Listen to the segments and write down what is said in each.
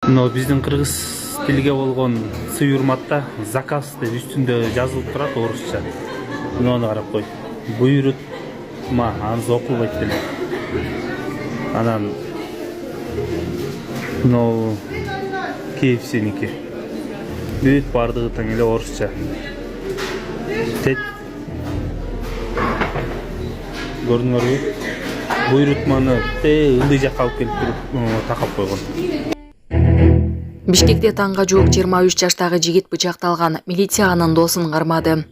Биздин кыргыз тилге болгон суюрматта заказ деп үстүндө жазылып турат орусча. Муну карап кой. Буйрутма анысы окулбайт деле. Анан KFC-ники. Бүт бардыгы тең эле орусча. Көрдүңөрбү? Буйрутманы ылдый жакка алып келип туруп такап койгон. Бишкекте таңга жук 23 жаштагы жигит бычакталган. Милиция анын досун кармады.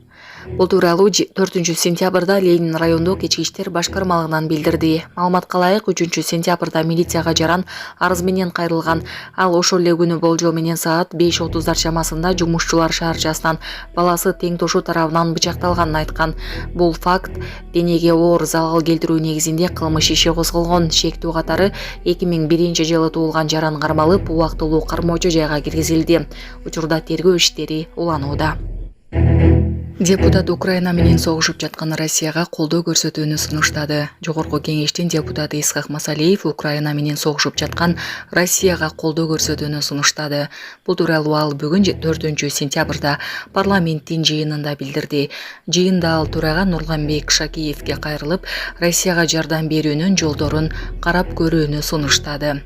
Бул тууралуу 4 сентябрда Ленин райондук ички иштер башкармалыгынан билдирди. Маалыматка ылайык 3 сентябрда милицияга жаран арыз менен кайрылган. Ал ошол эле күнү болжол менен саат 5:30 чамасында жумушчулар шаарчасынан баласы тең тошу тарабынан бычакталганын айткан. Бул факт денеге оор залал келтирүү негизинде кылмыш иши козголгон. Шектүү катары 2001-жылы туулган жаран кармалып, убактылуу кармоочу жайга киргизилди. Учурда тергөө иштери уланууда. Депутат Украина менен согушуп жаткан Россияга колдоо көрсөтүүнү сунуштады. Жогорку кеңештин депутаты Исхак Масалиев Украина менен согушуп жаткан Россияга колдоо көрсөтүүнү сунуштады. Бул тууралуу ал бүгүн 4 сентябрда парламенттин жыйынында билдирди. Жыйында ал төрага Нурланбек Шакиевге кайрылып, Россияга жардам берүүнүн жолдорун карап көрүүнү сунуштады.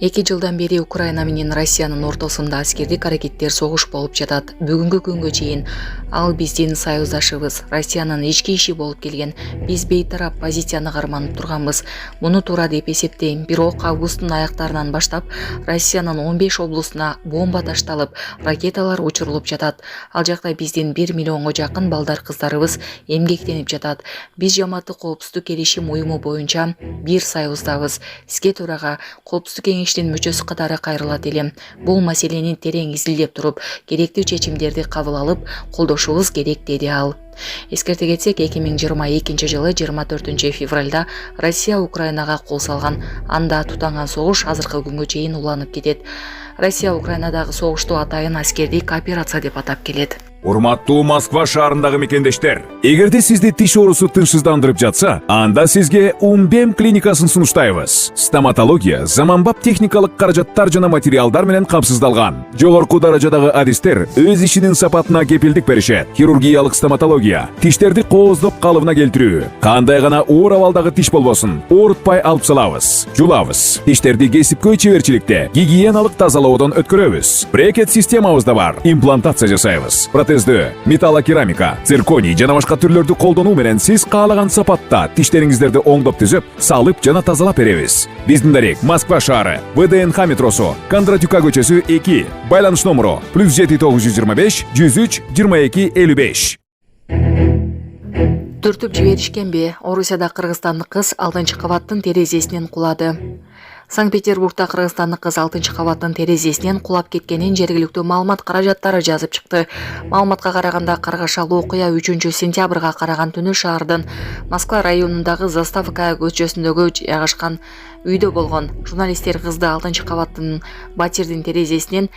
2 жылдан бери Украина менен Россиянын ортосунда аскердик аракеттер согуш болуп жатат. Бүгүнкү күнгө чейин ал биздин союздашыбыз, Россиянын ички иши болуп келген. Биз бейтарап позицияны карманып турганбыз. Муну туура деп эсептейм. Бирок августтун аяктарынан баштап Россиянын 15 облусуна бомба ташталып, ракеталар учурулуп жатат. Ал жакта биздин 1 миллионго жакын балдар кыздарыбыз эмгектенип жатат. Биз Жамааттык коопсуздук келишим уюму боюнча бир союздабыз. Сизге төрага коопсуздук мүчөсү катары кайрылат элем. Бул маселени терең изилдеп туруп, керектүү чечимдерди кабыл алып, колдошубуз керек, деди ал. Эскерте кетсек, 2022 жылы 24 февралда Россия Украинага кол салган. Анда тутанган согуш азыркы күнгө чейин уланып кетет. Россия Украинадагы согушту атайын аскердик операция деп атап келет. Урматтуу Москва шаарындагы мекендештер, эгерде сизди тиш оорусу тынчсыздандырып жатса, анда сизге Умбем клиникасын сунуштайбыз. Стоматология заманбап техникалык каражаттар жана материалдар менен камсыздалган. Жогорку даражадагы адистер өз ишинин сапатына кепилдик беришет. Хирургиялык стоматология, тиштерди кооздоп калыбына келтирүү, кандай гана оор абалдагы тиш болбосун, оорутпай алып салабыз, жулабыз. Тиштерди кесипкөй чеберчиликте, гигиеналык тазалоодон өткөрөбүз. Брекет системабыз да бар, имплантация жасайбыз. Металлокерамика, цирконий жана башка түрлөрдү колдонуу менен сиз каалаган сапатта тиштериңиздерди оңдоп түзөп, салып жана тазалап беребиз. Биздин дарек Москва шаары, ВДНХ метросу, Кондратюка көчөсү 2, байланыш номеру +7925 103 22 55. Түртүп жиберишкенби? Орусияда кыргызстандык кыз 6 кабаттын терезесинен кулады. Санкт-Петербургда кыргызстандык кыз 6 кабаттын терезесинен кулап кеткенин жергиликтүү маалымат каражаттары жазып чыкты. Маалыматка караганда каргашалуу окуя 3 сентябрга караган түнү шаардын Москва районундагы Заставка көчөсүндөгү жайгашкан үйдө болгон. Журналисттер кызды 6 кабаттын батирдин терезесинен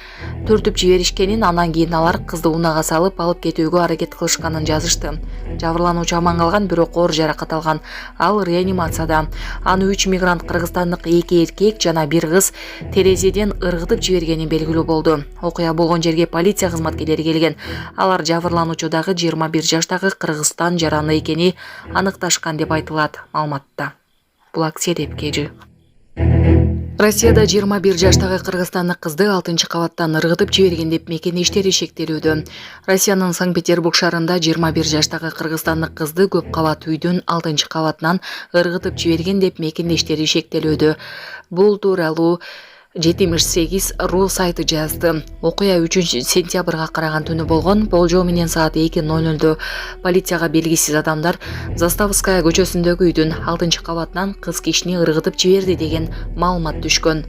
түртүп жиберишкенин, андан кийин алар кызды унаага салып алып кетүүгө аракет кылышканын жазышты. Жабырлануучу аман калган, бирок оор жаракат алган. Ал реанимацияда. Аны 3 мигрант кыргызстандык 2 эркек жана 1 кыз терезеден ыргытып жибергени белгилүү болду. Окуя болгон жерге полиция кызматкерлери келген. Алар жабырлануучу дагы 21 жаштагы Кыргызстан жараны экени аныкташкан деп айтылат маалыматта. Булак Седепкежи. Россияда 21 жаштагы кыргызстандык кызды 6 кабаттан ыргытып жиберген деп мекендештери шектелүүдө. Россиянын Санкт-Петербург шаарында 21 жаштагы кыргызстандык кызды көп кабат үйдүн 6 кабатынан ыргытып жиберген деп мекендештери шектелүүдө. Бул тууралуу 78.ru сайты жазды. Окуя 3 сентябрга караган түнү болгон. Болжол менен саат 2:00 полицияга белгисиз адамдар Заставская көчөсүндөгү үйдүн 6 кабатынан кыз кишини ыргытып жиберди деген маалымат түшкөн.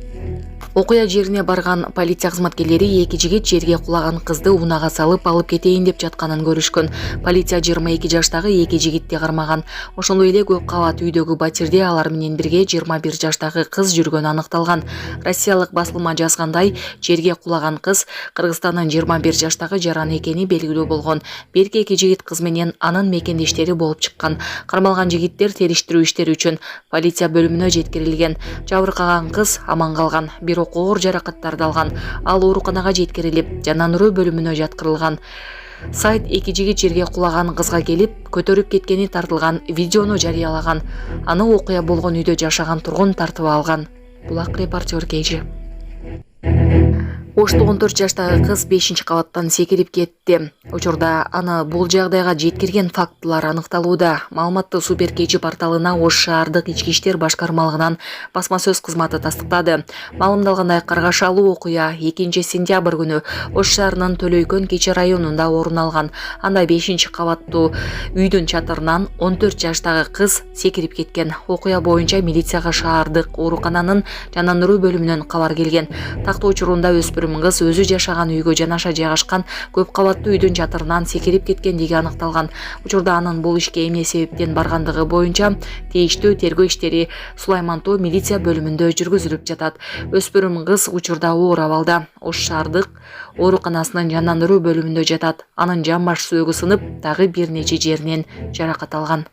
Окуя жерине барган полиция кызматкерлери 2 жигит жерге кулаган кызды унаага салып алып кетейин деп жатканын көрүшкөн. Полиция 22 жаштагы 2 жигитти кармаган. Ошондой эле көп кабат үйдөгү батирде алар менен бирге 21 жаштагы кыз жүргөнү аныкталган. Россиялык басылма жазгандай, жерге кулаган кыз Кыргызстандын 21 жаштагы жараны экени белгилүү болгон. Берки 2 жигит кыз менен анын мекендештери болуп чыккан. Кармалган жигиттер териштирүү иштери үчүн полиция бөлүмүнө жеткирилген. Жабыркаган кыз аман калган. Бирок бирок оор жаракаттарды алган. Ал ооруканага жеткирилип, жанандыруу бөлүмүнө жаткырылган. Сайт эки жигит жерге кулаган кызга келип, көтөрүп кеткени тартылган видеону жарыялаган. Аны окуя болгон үйдө жашаган тургун тартып алган. Булак репортер Кежи. Ошто 14 жаштагы кыз 5-кабаттан секирип кетти. Учурда аны бул жагдайга жеткирген фактылар аныкталууда. Маалыматты Супер Кечи порталына Ош шаардык ички иштер башкармалыгынан басма сөз кызматы тастыктады. Маалымдалгандай, каргашалуу окуя 2 сентябрь күнү Ош шаарынын Төлөйкөн Кечи районунда орун алган. Анда 5-кабаттуу үйдүн чатырынан 14 жаштагы кыз секирип кеткен. Окуя боюнча милицияга шаардык оорукананын жанандыруу бөлүмүнөн кабар келген. Тактоо учурунда өспүрүм кыз өзү жашаган үйгө жанаша жайгашкан көп кабаттуу үйдүн чатырынан секирип кеткендиги аныкталган. Учурда анын бул ишке эмне себептен баргандыгы боюнча тийиштүү тергөө иштери Сулайман Тоо милиция бөлүмүндө жүргүзүлүп жатат. Өспүрүм кыз учурда оор абалда Ош шаардык ооруканасынын жанандыруу бөлүмүндө жатат. Анын жан баш сөөгү сынып, дагы бир нече жеринен жаракат алган.